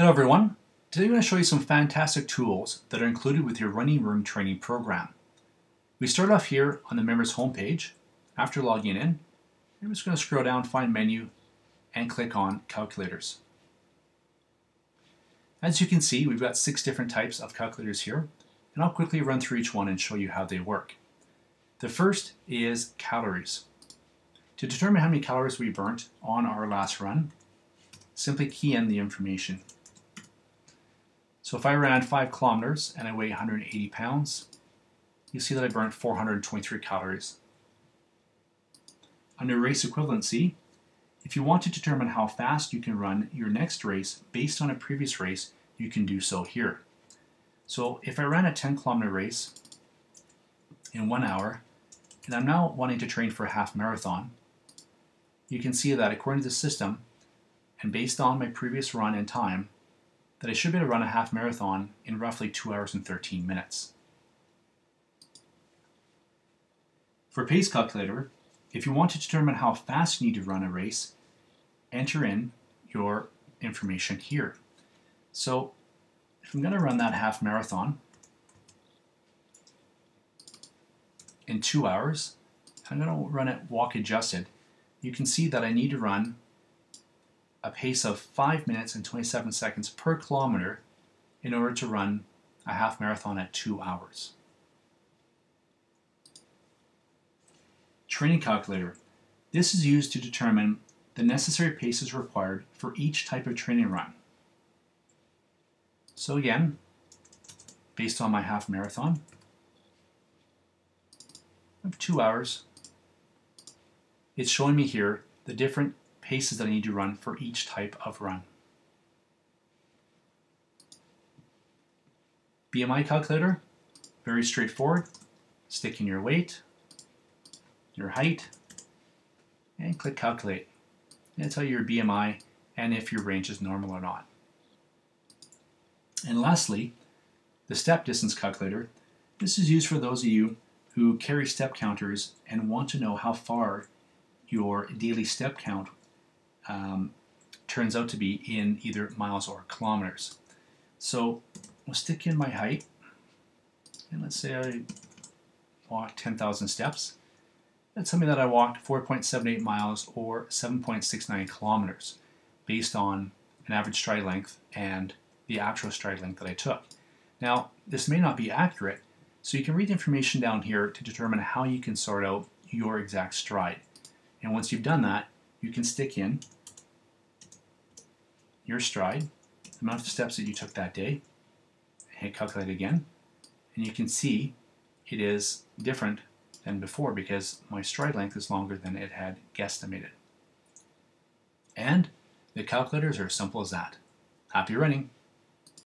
Hello everyone. Today I'm going to show you some fantastic tools that are included with your Running Room training program. We start off here on the members homepage. After logging in, I'm just going to scroll down, find menu, and click on calculators. As you can see, we've got 6 different types of calculators here, and I'll quickly run through each one and show you how they work. The first is calories. To determine how many calories we burnt on our last run, simply key in the information. So if I ran 5 kilometers and I weigh 180 pounds, you see that I burnt 423 calories. Under race equivalency, if you want to determine how fast you can run your next race based on a previous race, you can do so here. So if I ran a 10-kilometer race in 1 hour, and I'm now wanting to train for a half marathon, you can see that according to the system, and based on my previous run and time, that I should be able to run a half marathon in roughly 2 hours and 13 minutes. For pace calculator, if you want to determine how fast you need to run a race, enter in your information here. So if I'm going to run that half marathon in 2 hours, I'm going to run it walk adjusted. You can see that I need to run a pace of 5 minutes and 27 seconds per kilometer in order to run a half marathon at 2 hours. Training calculator. This is used to determine the necessary paces required for each type of training run. So again, based on my half marathon of 2 hours, it's showing me here the different paces that I need to run for each type of run. BMI calculator, very straightforward. Stick in your weight, your height, and click calculate. It'll tell you your BMI and if your range is normal or not. And lastly, the step distance calculator. This is used for those of you who carry step counters and want to know how far your daily step count turns out to be in either miles or kilometers. So we'll stick in my height, and let's say I walked 10,000 steps. That's something that I walked 4.78 miles or 7.69 kilometers based on an average stride length and the actual stride length that I took. Now, this may not be accurate, so you can read the information down here to determine how you can sort out your exact stride. And once you've done that, you can stick in your stride, the amount of steps that you took that day, hit calculate again, and you can see it is different than before because my stride length is longer than it had guesstimated. And the calculators are as simple as that. Happy running!